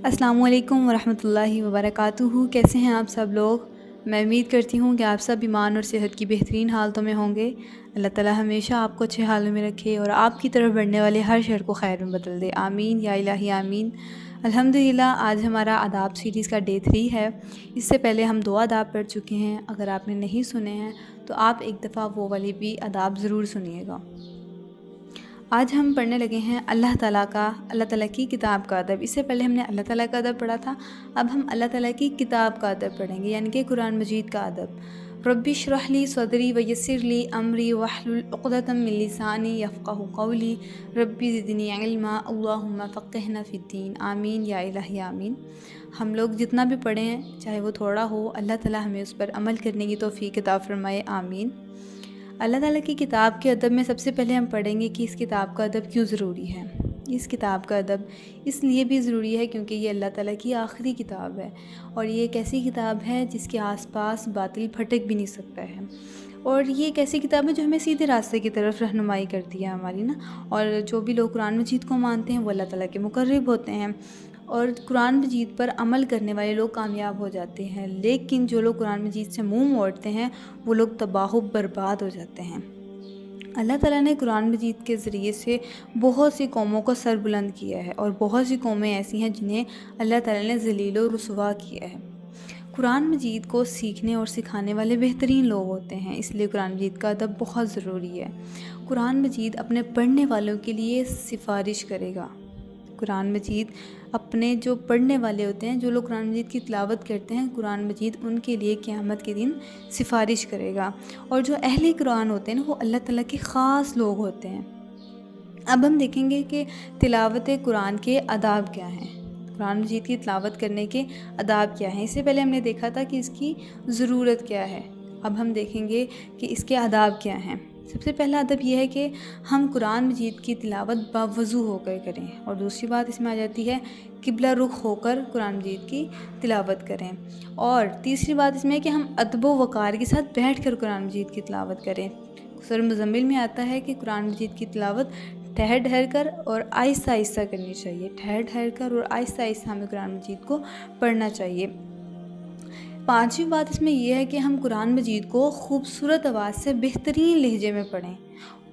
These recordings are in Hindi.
अस्सलामुअलैकुम वरहमतुल्लाहि वबरकातुहू। कैसे हैं आप सब लोग। मैं उम्मीद करती हूँ कि आप सब ईमान और सेहत की बेहतरीन हालतों में होंगे। अल्लाह ताला हमेशा आपको अच्छे हालों में रखे और आपकी तरफ बढ़ने वाले हर शर को खैर में बदल दे। आमीन या इलाही आमीन। अल्हम्दुलिल्लाह, आज हमारा आदाब सीरीज़ का डे 3 है। इससे पहले हम 2 आदाब पढ़ चुके हैं। अगर आपने नहीं सुने हैं तो आप एक दफ़ा वो वाली भी आदाब ज़रूर सुनिएगा। आज हम पढ़ने लगे हैं अल्लाह ताला की किताब का अदब। इससे पहले हमने अल्लाह ताला का अदब पढ़ा था, अब हम अल्लाह ताला की किताब का अदब पढ़ेंगे, यानी कि कुरान मजीद का अदब। रब्बि इश्रह ली सदरी व यस्सिर ली अमरी वहलुल उक़दतम मिन लिसानी यफ़क़हू क़ौली रब्बि ज़िदनी इल्मा अल्लाहुम्मा फ़क़्हिना फ़िद्दीन। आमीन या इलाही आमीन। हम लोग जितना भी पढ़े हैं, चाहे वो थोड़ा हो, अल्लाह ताला हमें उस पर अमल करने की तौफ़ीक़ अता फ़रमाए। आमीन। अल्लाह ताला की किताब के अदब में सबसे पहले हम पढ़ेंगे कि इस किताब का अदब क्यों ज़रूरी है। इस किताब का अदब इसलिए भी ज़रूरी है क्योंकि ये अल्लाह ताला की आखिरी किताब है और ये एक ऐसी किताब है जिसके आसपास बातिल भटक भी नहीं सकता है। और ये एक ऐसी किताब है जो हमें सीधे रास्ते की तरफ रहनुमाई करती है हमारी ना। और जो भी लोग कुरान मजीद को मानते हैं वो अल्लाह ताला के मुकर्रब होते हैं और कुरान मजीद पर अमल करने वाले लोग कामयाब हो जाते हैं। लेकिन जो लोग कुरान मजीद से मुंह मोड़ते हैं वो लोग तबाह बर्बाद हो जाते हैं। अल्लाह ताला ने कुरान मजीद के ज़रिए से बहुत सी कौमों को सर बुलंद किया है और बहुत सी कौमें ऐसी हैं जिन्हें अल्लाह ताला ने ज़लील और रुसवा किया है। कुरान मजीद को सीखने और सिखाने वाले बेहतरीन लोग होते हैं, इसलिए कुरान मजीद का अदब बहुत ज़रूरी है। कुरान मजीद अपने पढ़ने वालों के लिए सिफारिश करेगा। कुरान मजीद अपने जो पढ़ने वाले होते हैं, जो लोग कुरान मजीद की तिलावत करते हैं, कुरान मजीद उनके लिए क़यामत के दिन सिफारिश करेगा। और जो अहले कुरान होते हैं ना, वो अल्लाह ताला के ख़ास लोग होते हैं। अब हम देखेंगे कि तिलावत कुरान के आदाब क्या हैं, कुरान मजीद की तिलावत करने के आदाब क्या हैं। इससे पहले हमने देखा था कि इसकी ज़रूरत क्या है। अब हम देखेंगे कि इसके आदाब क्या हैं। सबसे पहला अदब यह है कि हम कुरान मजीद की तिलावत बावज़ू होकर करें। और दूसरी बात इसमें आ जाती है किबला रुख होकर कुरान मजीद की तिलावत करें। और तीसरी बात इसमें है कि हम अदब व वक़ार के साथ बैठ कर कुरान मजीद की तिलावत करें। सूरह मुज़म्मिल में आता है कि कुरान मजीद की तिलावत ठहर ठहर कर और आहिस्ता आहिस्ता करनी चाहिए। ठहर ठहर कर और आहिस्ता आहिस्ता हमें कुरान मजीद को पढ़ना चाहिए। पांचवी बात इसमें यह है कि हम कुरान मजीद को खूबसूरत आवाज़ से बेहतरीन लहजे में पढ़ें।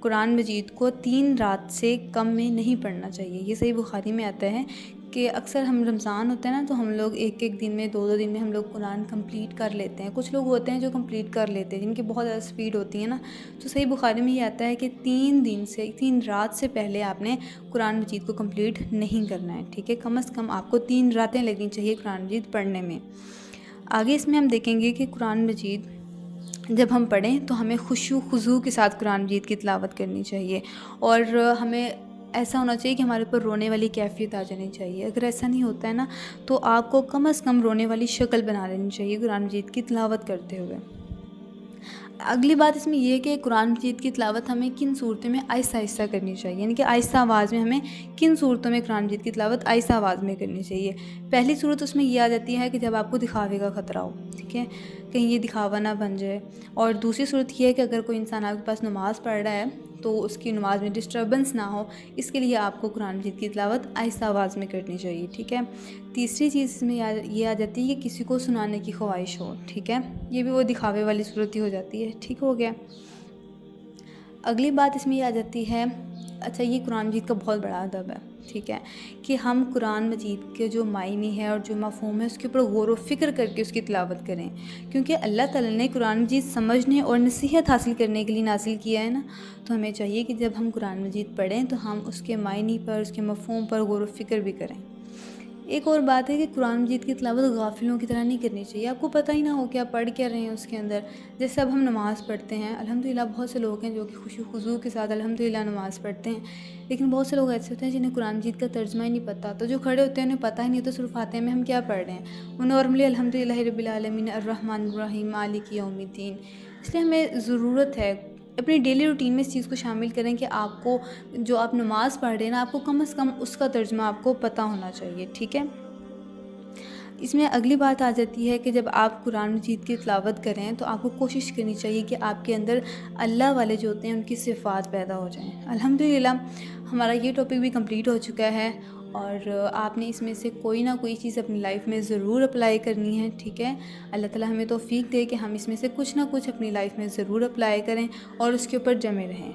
कुरान मजीद को 3 रात से कम में नहीं पढ़ना चाहिए। ये सही बुखारी में आता है कि अक्सर हम रमज़ान होता है ना, तो हम लोग एक एक दिन में 2-2 दिन में हम लोग कुरान कंप्लीट कर लेते हैं। कुछ लोग होते हैं जो कंप्लीट कर लेते हैं, जिनकी बहुत ज़्यादा स्पीड होती है ना। तो सही बुखारी में ये आता है कि 3 रात से पहले आपने कुरान मजीद को कंप्लीट नहीं करना है, ठीक है। कम से कम आपको 3 रातें लगनी चाहिए कुरान मजीद पढ़ने में। आगे इसमें हम देखेंगे कि कुरान मजीद जब हम पढ़ें तो हमें खुशू खुजू के साथ कुरान मजीद की तिलावत करनी चाहिए और हमें ऐसा होना चाहिए कि हमारे ऊपर रोने वाली कैफियत आ जानी चाहिए। अगर ऐसा नहीं होता है ना, तो आपको कम से कम रोने वाली शक्ल बना लेनी चाहिए कुरान मजीद की तिलावत करते हुए। अगली बात इसमें यह है कि कुरान मजीद की तिलावत हमें किन सूरतों में आहिस्ता आहिस्ता करनी चाहिए, यानी कि आहिस्ता आवाज़ में हमें किन सूरतों में कुरान मजीद की तिलावत आहिस्ता आवाज़ में करनी चाहिए। पहली सूरत उसमें यह आ जाती है कि जब आपको दिखावे का ख़तरा हो, ठीक है, कहीं ये दिखावा ना बन जाए। और दूसरी सूरत यह है कि अगर कोई इंसान आपके पास नमाज़ पढ़ रहा है तो उसकी नमाज में डिस्टर्बेंस ना हो, इसके लिए आपको कुरान मजीद की तिलावत आहिस्ता आवाज़ में करनी चाहिए, ठीक है। तीसरी चीज़ इसमें ये आ जाती है कि किसी को सुनाने की ख्वाहिश हो, ठीक है। ये भी वो दिखावे वाली सूरत ही हो जाती है, ठीक हो गया। अगली बात इसमें ये आ जाती है, अच्छा ये कुरान मजीद का बहुत बड़ा अदब है, ठीक है, कि हम कुरान मजीद के जो मायने है और जो मफ़हूम है उसके ऊपर गौर व फ़िक्र करके उसकी तिलावत करें। क्योंकि अल्लाह ताला ने कुरान मजीद समझने और नसीहत हासिल करने के लिए नाज़िल किया है ना। तो हमें चाहिए कि जब हम कुरान मजीद पढ़ें तो हम उसके मायने पर, उसके मफ़हूम पर गौर व फ़िक्र भी करें। एक और बात है कि कुरान मजीद की तिलावत गाफिलों की तरह नहीं करनी चाहिए। आपको पता ही ना हो कि आप पढ़ क्या रहे हैं उसके अंदर। जैसे अब हम नमाज़ पढ़ते हैं, अल्हम्दुलिल्लाह बहुत से लोग हैं जो कि खुशू खुजू के साथ अल्हम्दुलिल्लाह नमाज़ पढ़ते हैं। लेकिन बहुत से लोग ऐसे होते हैं जिन्हें कुरान मजीद का तर्जुमा ही नहीं पता। तो जो खड़े होते हैं उन्हें पता ही नहीं, तो सिर्फ फातिहा में हम क्या पढ़ रहे हैं। वो नॉर्मली अल्हम्दुलिल्लाहि रब्बिल आलमीन अर्रहमानिर रहीम मालिकी यौमिद्दीन। इसलिए हमें ज़रूरत है अपनी डेली रूटीन में इस चीज़ को शामिल करें कि आपको जो आप नमाज़ पढ़ रहे हैं ना, आपको कम से कम उसका तर्जुमा आपको पता होना चाहिए, ठीक है। इसमें अगली बात आ जाती है कि जब आप कुरान मजीद की तिलावत करें तो आपको कोशिश करनी चाहिए कि आपके अंदर अल्लाह वाले जो होते हैं उनकी सिफ़ात पैदा हो जाएं। अल्हम्दुलिल्लाह हमारा ये टॉपिक भी कंप्लीट हो चुका है और आपने इसमें से कोई ना कोई चीज़ अपनी लाइफ में ज़रूर अप्लाई करनी है, ठीक है। अल्लाह ताला हमें तौफीक दे कि हम इसमें से कुछ ना कुछ अपनी लाइफ में ज़रूर अप्लाई करें और उसके ऊपर जमे रहें।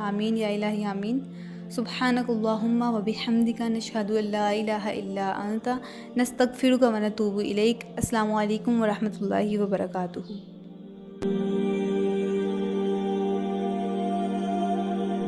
आमीन या इलाही आमीन। सुब्हानकल्लाहुम्मा व बिहम्दिका नशहदु अल्ला इलाहा इल्ला अंता नस्तगफिरुका व नतूबु इलैक। अस्सलामु अलैकुम व रहमतुल्लाहि व बरकातुहू।